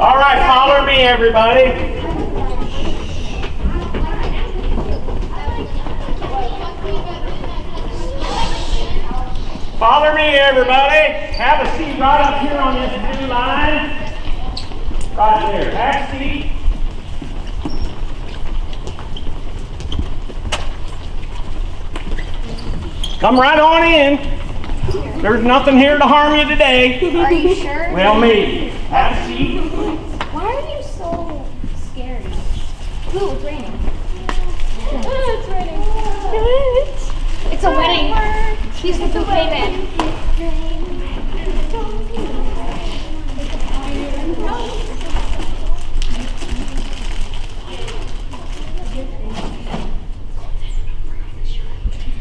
All right, follow me, everybody. Follow me, everybody. Have a seat right up here on this blue line. Right there. Have a seat. Come right on in. There's nothing here to harm you today. Are you sure? Well, maybe. Have a seat. Why are you so scary? Ooh, it's raining. It's raining. It's a wedding. He's the bouquet man.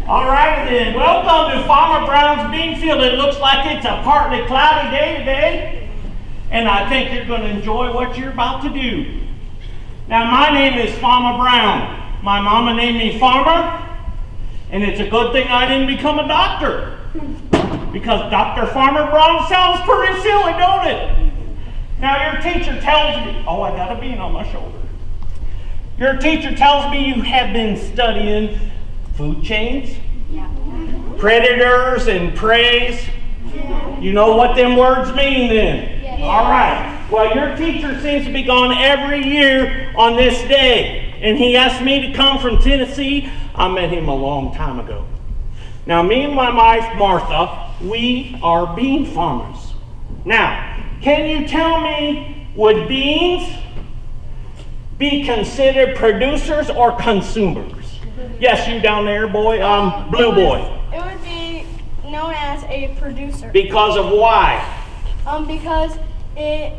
All right, then. Welcome to Farmer Brown's bean field. It looks like it's a partly cloudy day today, and I think you're going to enjoy what you're about to do. Now, my name is Farmer Brown. My mama named me Farmer, and it's a good thing I didn't become a doctor, because Dr. Farmer Brown sounds pretty silly, don't it? Now, your teacher tells me, oh, I got a bean on my shoulder. Your teacher tells me you have been studying food chains, predators and preys. You know what them words mean then? All right. Well, your teacher seems to be gone every year on this day, and he asked me to come from Tennessee. I met him a long time ago. Now, me and my wife, Martha, we are bean farmers. Now, can you tell me, would beans be considered producers or consumers? Yes, you down there, boy, blue boy. It would be known as a producer. Because of why? Because it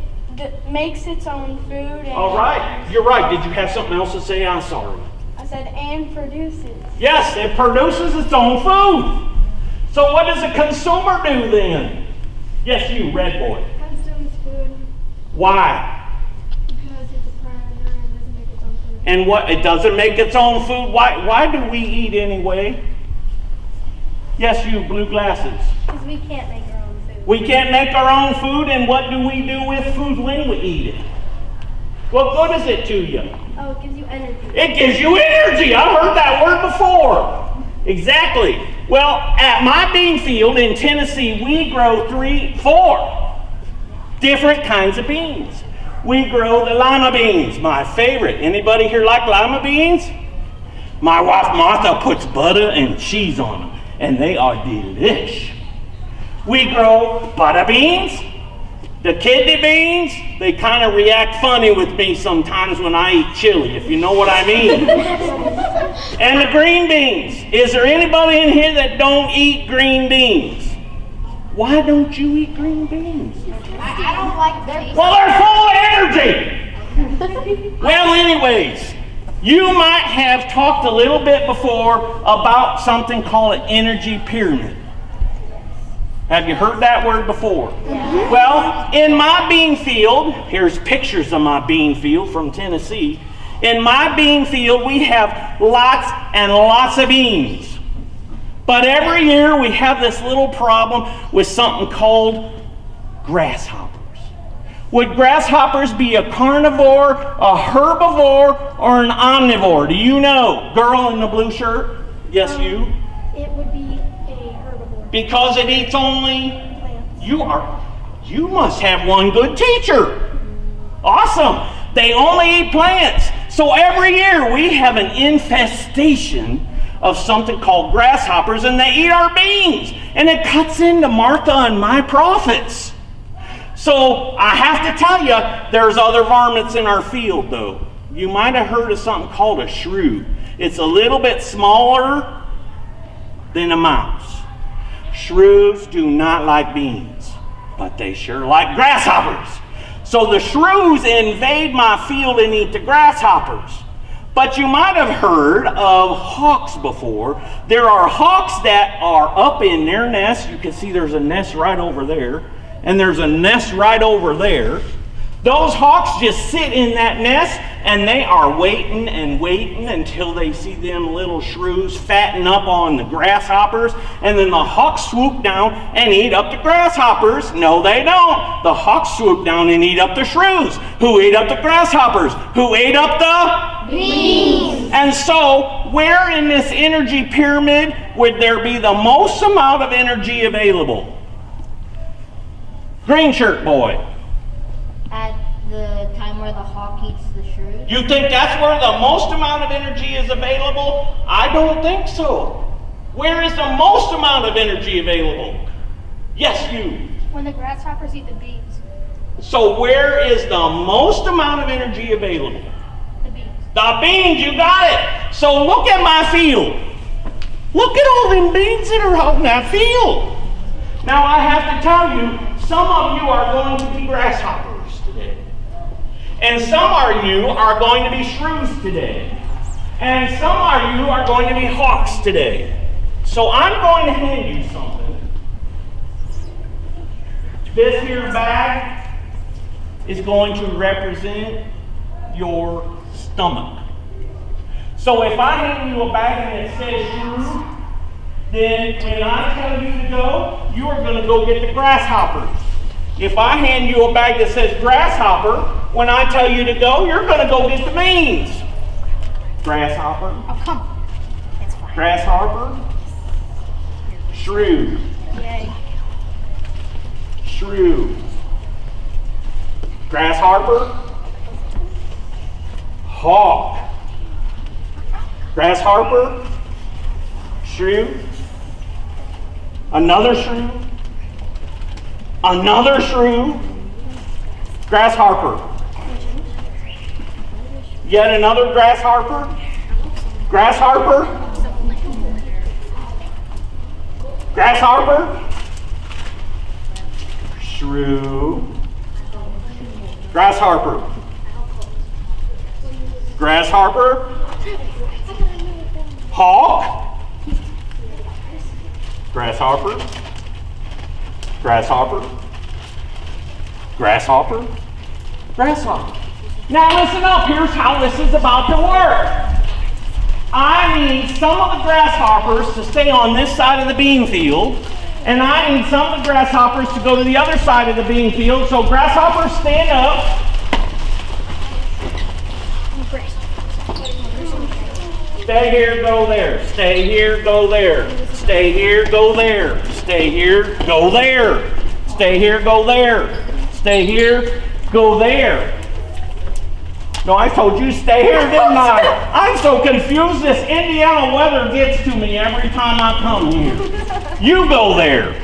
makes its own food. And All right, you're right. Did you have something else to say? I'm sorry. I said, and produces. Yes, it produces its own food. So what does a consumer do then? Yes, you, red boy. Consumes food Why? because it's a predator and doesn't make its own food. And what? It doesn't make its own food? Why do we eat anyway? Yes, you, blue glasses. Because we can't make our own food. We can't make our own food, and what do we do with food when we eat it? What good is it to you? Oh, it gives you energy. It gives you energy. I've heard that word before. Exactly. Well, at my bean field in Tennessee, we grow 4 different kinds of beans. We grow the lima beans, my favorite. Anybody here like lima beans? My wife Martha puts butter and cheese on them, and they are delish. We grow butter beans, the kidney beans. They kind of react funny with me sometimes when I eat chili, if you know what I mean. And the green beans. Is there anybody in here that don't eat green beans? Why don't you eat green beans? I don't like them. Well, they're full of energy. Well, anyways, you might have talked a little bit before about something called an energy pyramid. Have you heard that word before? Yeah. Well, in my bean field, here's pictures of my bean field from Tennessee. In my bean field, we have lots and lots of beans. But every year we have this little problem with something called grasshoppers. Would grasshoppers be a carnivore, a herbivore, or an omnivore? Do you know? Girl in the blue shirt? Yes, you? It would be a herbivore. Because it eats only... Plants. You must have one good teacher. Awesome. They only eat plants. So every year we have an infestation of something called grasshoppers, and they eat our beans. And it cuts into Martha and my profits. So I have to tell you, there's other varmints in our field though. You might have heard of something called a shrew. It's a little bit smaller than a mouse. Shrews do not like beans, but they sure like grasshoppers. So the shrews invade my field and eat the grasshoppers. But you might have heard of hawks before. There are hawks that are up in their nest. You can see there's a nest right over there, and there's a nest right over there. Those hawks just sit in that nest and they are waiting and waiting until they see them little shrews fatten up on the grasshoppers, and then the hawks swoop down and eat up the grasshoppers. No, they don't. The hawks swoop down and eat up the shrews, who ate up the grasshoppers, who ate up the beans. And so, where in this energy pyramid would there be the most amount of energy available? Green shirt boy. At the time where the hawk eats the shrews? You think that's where the most amount of energy is available? I don't think so. Where is the most amount of energy available? Yes, you. When the grasshoppers eat the beans. So where is the most amount of energy available? The beans. The beans, you got it. So look at my field. Look at all them beans that are out in that field. Now I have to tell you, some of you are going to be grasshoppers today. And some of you are going to be shrews today. And some of you are going to be hawks today. So I'm going to hand you something. This here bag is going to represent your stomach. So if I hand you a bag and it says shrew, then when I tell you to go, you are going to go get the grasshoppers. If I hand you a bag that says grasshopper, when I tell you to go, you're going to go get the beans. Grasshopper. Oh, come on. It's fine. Grasshopper. Shrew. Yay. Shrew. Grasshopper. Hawk. Grasshopper. Shrew. Another shrew. Another shrew. Grasshopper. Yet another grasshopper. Grasshopper. Grasshopper. Shrew. Grasshopper. Grasshopper. Hawk. Grasshopper. Grasshopper. Grasshopper. Grasshopper. Now listen up, here's how this is about to work. I need some of the grasshoppers to stay on this side of the bean field, and I need some of the grasshoppers to go to the other side of the bean field. So grasshoppers, stand up. Stay here, go there. Stay here, go there. Stay here, go there. Stay here, go there. Stay here, go there. Stay here, go there. No, I told you stay here, didn't I? I'm so confused. This Indiana weather gets to me every time I come here. You go there.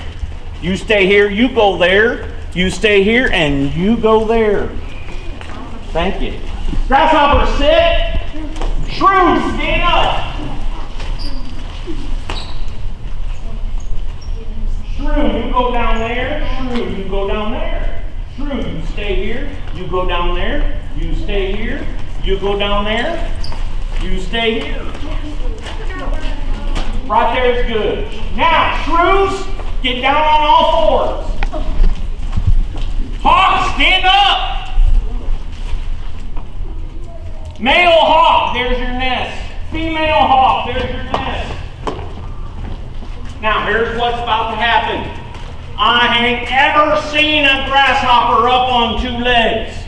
You stay here, you go there. You stay here, and you go there. Thank you. Grasshopper, sit. Shrew, stand up. Shrew, you go down there. Shrew, you go down there. Shrew, you stay here. You go down there. You stay here. You go down there. You stay here. Right there is good. Now, shrews, get down on all fours. Hawk, stand up. Male hawk, there's your nest. Female hawk, there's your nest. Now, here's what's about to happen. I ain't ever seen a grasshopper up on 2 legs.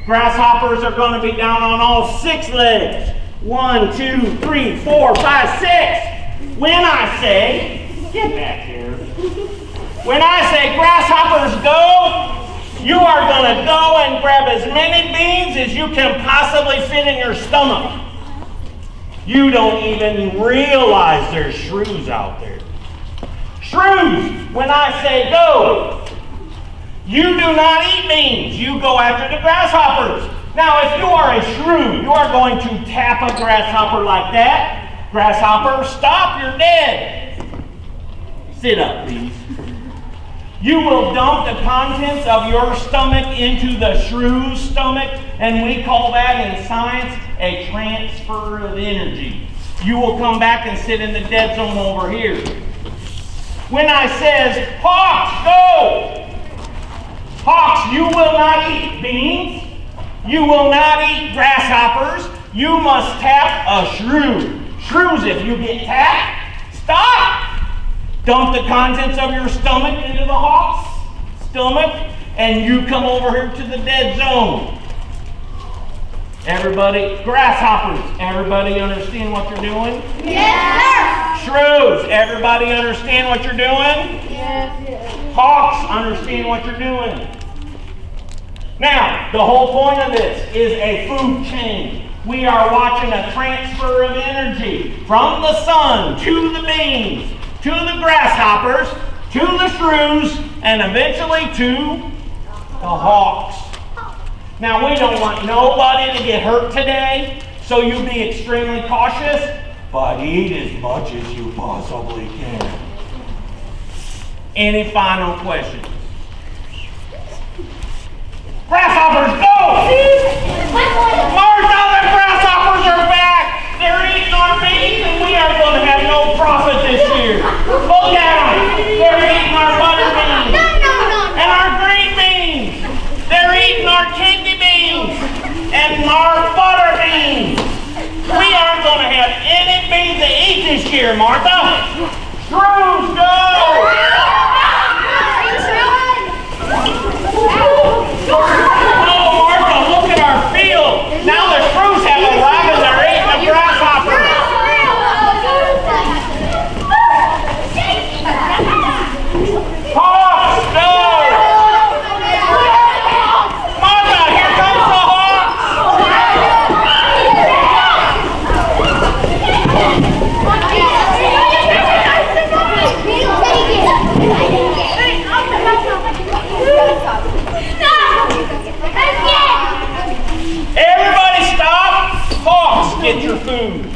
Grasshoppers are going to be down on all 6 legs. 1, 2, 3, 4, 5, 6. When I say, get back here. When I say grasshoppers go, you are going to go and grab as many beans as you can possibly fit in your stomach. You don't even realize there's shrews out there. Shrews, when I say go, you do not eat beans. You go after the grasshoppers. Now, if you are a shrew, you are going to tap a grasshopper like that. Grasshopper, stop, you're dead. Sit up, please. You will dump the contents of your stomach into the shrew's stomach, and we call that in science a transfer of energy. You will come back and sit in the dead zone over here. When I says, hawks, go! Hawks, you will not eat beans. You will not eat grasshoppers. You must tap a shrew. Shrews, if you get tapped, stop. Dump the contents of your stomach into the hawk's stomach, and you come over here to the dead zone. Everybody, grasshoppers, everybody understand what you're doing? Yes, Shrews, everybody understand what you're doing? Yes. Hawks, understand what you're doing? Now, the whole point of this is a food chain. We are watching a transfer of energy from the sun to the beans, to the grasshoppers, to the shrews, and eventually to the hawks. Now, we don't want nobody to get hurt today, so you be extremely cautious, but eat as much as you possibly can. Any final questions? Grasshoppers, go! Martha, the grasshoppers are back! They're eating our beans, and we are going to have no profit this year. Look at them! They're eating our butter beans. And our green beans. They're eating our kidney beans. And our butter beans. We aren't going to have any beans to eat this year, Martha. Shrews, go! Oh, Martha, look at our field. Now the shrews have arrived and they're eating the grasshoppers. Hawks, go! Martha, here comes the hawks. Everybody stop! Hawks, get your food.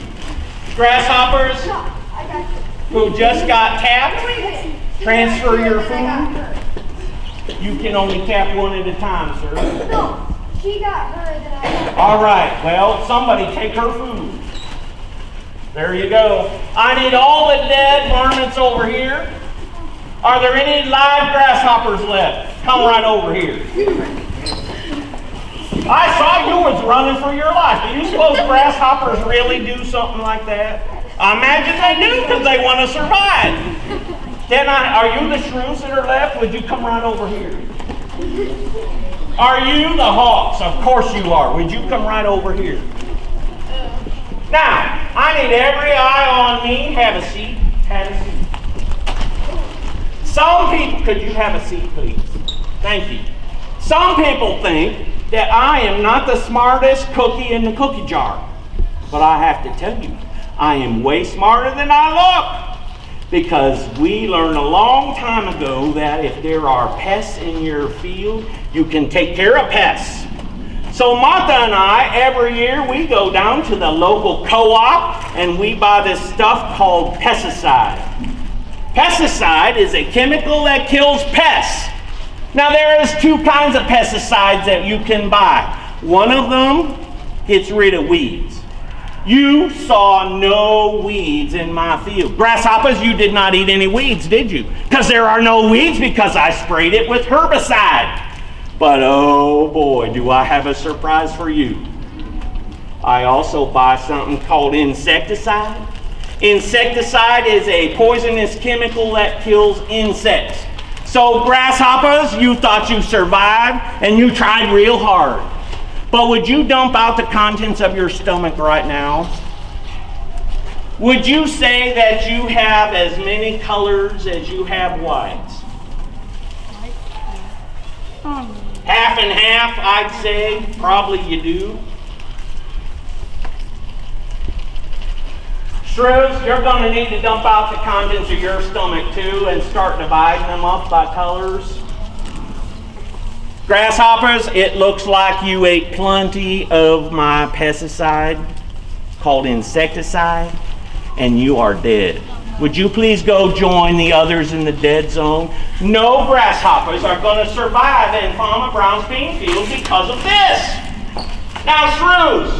Grasshoppers who just got tapped, transfer your food. You can only tap one at a time, sir. No, she got her that I got. All right, well, somebody take her food. There you go. I need all the dead varmints over here. Are there any live grasshoppers left? Come right over here. I saw you was running for your life. Do you suppose grasshoppers really do something like that? I imagine they do because they want to survive. Are you the shrews that are left? Would you come right over here? Are you the hawks? Of course you are. Would you come right over here? Now, I need every eye on me. Have a seat. Have a seat. Some people, could you have a seat, please? Thank you. Some people think that I am not the smartest cookie in the cookie jar. But I have to tell you, I am way smarter than I look. Because we learned a long time ago that if there are pests in your field, you can take care of pests. So Martha and I, every year, we go down to the local co-op and we buy this stuff called pesticide. Pesticide is a chemical that kills pests. Now there is two kinds of pesticides that you can buy. One of them gets rid of weeds. You saw no weeds in my field. Grasshoppers, you did not eat any weeds, did you? Because there are no weeds because I sprayed it with herbicide. But oh boy, do I have a surprise for you. I also buy something called insecticide. Insecticide is a poisonous chemical that kills insects. So grasshoppers, you thought you survived and you tried real hard. But would you dump out the contents of your stomach right now? Would you say that you have as many colors as you have whites? Half and half, I'd say. Probably you do. Shrews, you're going to need to dump out the contents of your stomach too and start dividing them up by colors. Grasshoppers, it looks like you ate plenty of my pesticide called insecticide, and you are dead. Would you please go join the others in the dead zone? No grasshoppers are going to survive in Farmer Brown's bean field because of this. Now, shrews,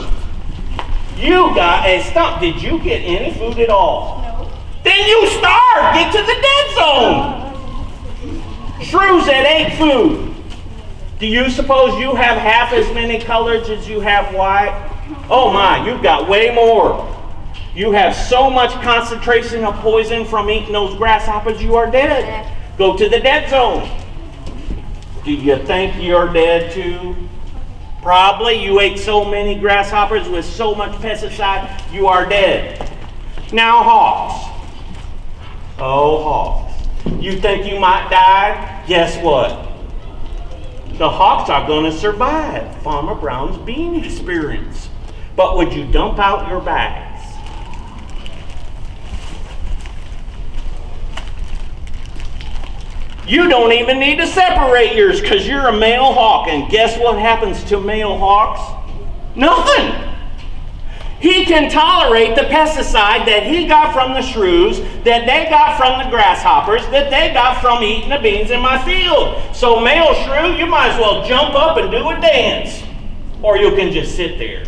you got a stump. Did you get any food at all? No. Then you starved. Get to the dead zone. Shrews that ate food. Do you suppose you have half as many colors as you have white? Oh my, you've got way more. You have so much concentration of poison from eating those grasshoppers, you are dead. Go to the dead zone. Do you think you're dead too? Probably. You ate so many grasshoppers with so much pesticide, you are dead. Now hawks. Oh, hawks. You think you might die? Guess what? The hawks are going to survive Farmer Brown's bean experience. But would you dump out your bags? You don't even need to separate yours because you're a male hawk. And guess what happens to male hawks? Nothing. He can tolerate the pesticide that he got from the shrews, that they got from the grasshoppers, that they got from eating the beans in my field. So male shrew, you might as well jump up and do a dance. Or you can just sit there.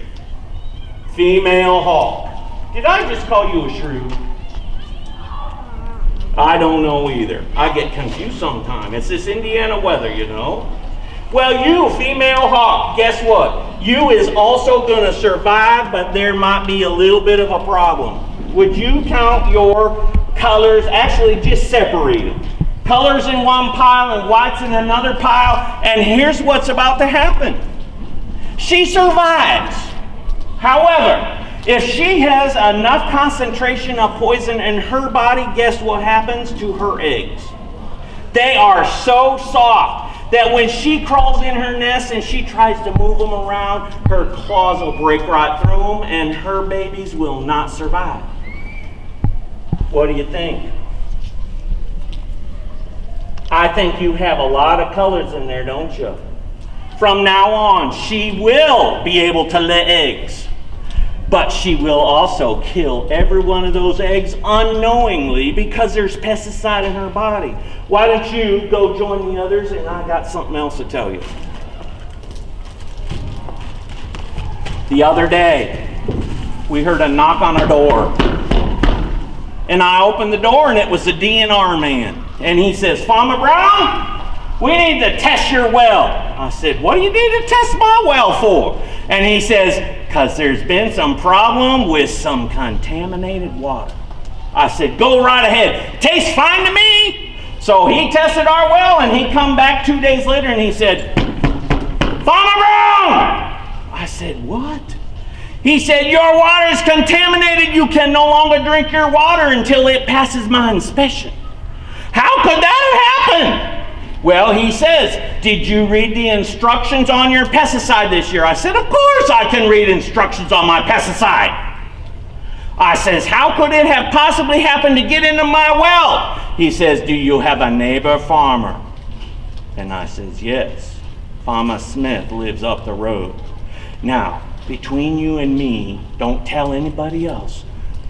Female hawk. Did I just call you a shrew? I don't know either. I get confused sometimes. It's this Indiana weather, you know. Well, you, female hawk, guess what? You is also going to survive, but there might be a little bit of a problem. Would you count your colors, actually just separate them? Colors in one pile and whites in another pile, and here's what's about to happen. She survives. However, if she has enough concentration of poison in her body, guess what happens to her eggs? They are so soft that when she crawls in her nest and she tries to move them around, her claws will break right through them and her babies will not survive. What do you think? I think you have a lot of colors in there, don't you? From now on, she will be able to lay eggs. But she will also kill every one of those eggs unknowingly because there's pesticide in her body. Why don't you go join the others, and I got something else to tell you. The other day, we heard a knock on our door. And I opened the door, and it was the DNR man. And he says, Farmer Brown, we need to test your well. I said, what do you need to test my well for? And he says, because there's been some problem with some contaminated water. I said, go right ahead. Tastes fine to me. So he tested our well, and he come back 2 days later, and he said, Farmer Brown! I said, what? He said, your water is contaminated. You can no longer drink your water until it passes my inspection. How could that have happened? Well, he says, did you read the instructions on your pesticide this year? I said, of course I can read instructions on my pesticide. I says, how could it have possibly happened to get into my well? He says, do you have a neighbor farmer? And I says, yes, Farmer Smith lives up the road. Now, between you and me, don't tell anybody else.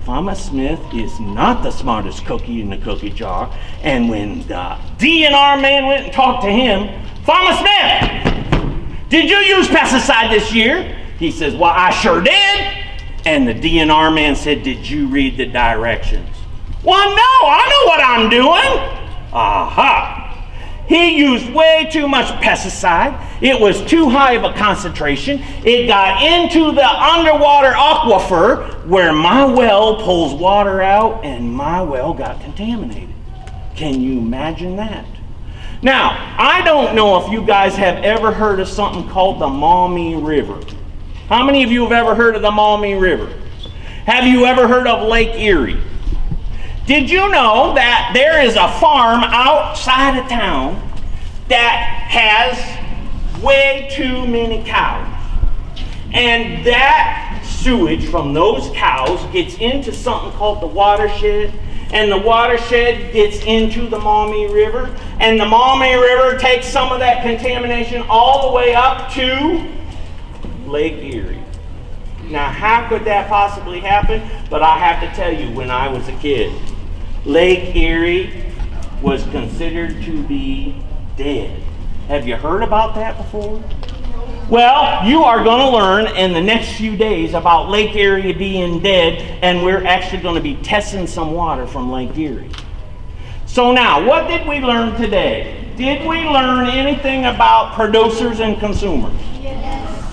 Farmer Smith is not the smartest cookie in the cookie jar. And when the DNR man went and talked to him, Farmer Smith, did you use pesticide this year? He says, well, I sure did. And the DNR man said, did you read the directions? Well, no, I know what I'm doing. Aha. He used way too much pesticide. It was too high of a concentration. It got into the underwater aquifer where my well pulls water out, and my well got contaminated. Can you imagine that? Now, I don't know if you guys have ever heard of something called the Maumee River. How many of you have ever heard of the Maumee River? Have you ever heard of Lake Erie? Did you know that there is a farm outside of town that has way too many cows? And that sewage from those cows gets into something called the watershed, and the watershed gets into the Maumee River, and the Maumee River takes some of that contamination all the way up to Lake Erie. Now, how could that possibly happen? But I have to tell you, when I was a kid, Lake Erie was considered to be dead. Have you heard about that before? Well, you are going to learn in the next few days about Lake Erie being dead, and we're actually going to be testing some water from Lake Erie. So now, what did we learn today? Did we learn anything about producers and consumers?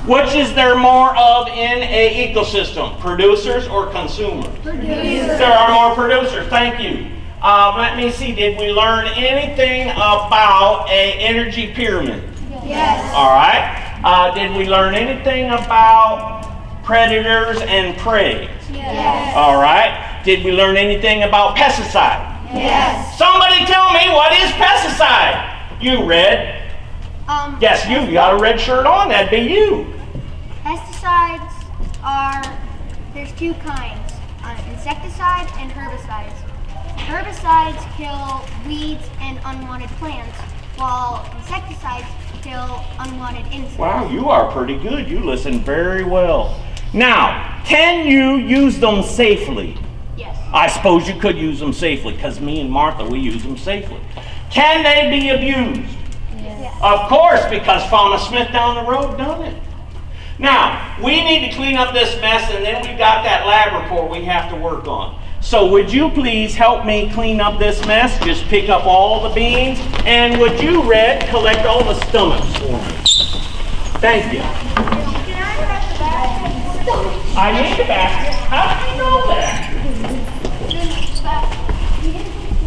Which is there more of in a ecosystem, producers or consumers? Producers. There are more producers, thank you. Let me see, did we learn anything about an energy pyramid? Yes. All right. Did we learn anything about predators and prey? Yes. All right. Did we learn anything about pesticide? Yes. Somebody tell me, what is pesticide? You, Red. Yes, you got a red shirt on, that'd be you. Pesticides are, there's two kinds, insecticides and herbicides. Herbicides kill weeds and unwanted plants, while insecticides kill unwanted insects. Wow, you are pretty good. You listen very well. Now, can you use them safely? Yes. I suppose you could use them safely, because me and Martha, we use them safely. Can they be abused? Yes. Of course, because Fauna Smith down the road done it. Now, we need to clean up this mess, and then we've got that lab report we have to work on. So would you please help me clean up this mess? Just pick up all the beans, and would you, Red, collect all the stomachs for me? Thank you. I need the basket. How do you know that?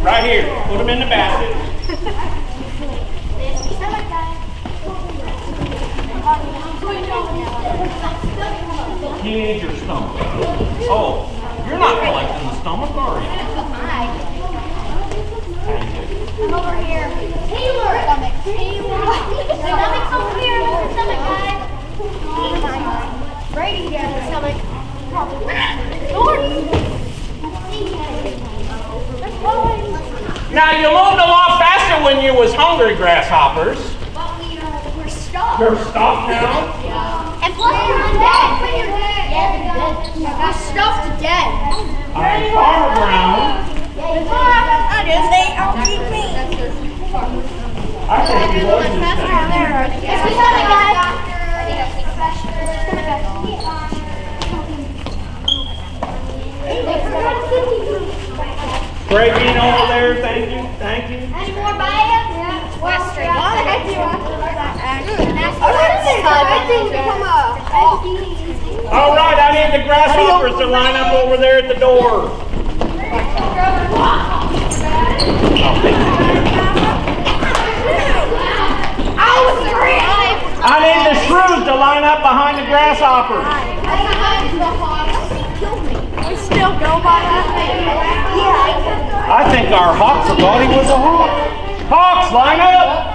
Right here. Put them in the basket. He needs your stomach. Oh, you're not collecting the stomach, are you? I'm over here. Taylor! Stomach. Taylor! Stomach's over here. Stomach, guys. Brady here. Stomach. Now, you moved a lot faster when you was hungry, grasshoppers. But we're stuck. You're stopped now? And plus we're dead. We're stuffed to death. I'm Farmer Brown. I just ate all these meat. I think you would use It's that. Breaking over there, thank you, thank you. Any more bias? Western. Why the heck do you want to do that? I think become a hawk. All right, I need the grasshoppers to line up over there at the door. I need the shrews to line up behind the grasshoppers. We still go by that thing. Yeah. I think our hawk forgot he was a hawk. Hawks, line up!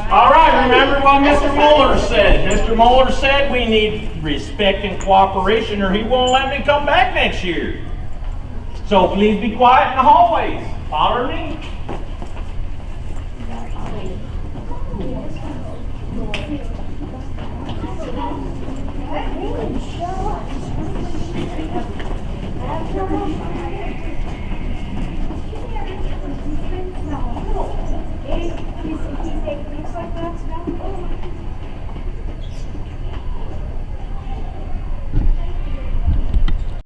All right, remember what Mr. Mueller said. Mr. Mueller said we need respect and cooperation or he won't let me come back next year. So please be quiet in the hallways. Follow me.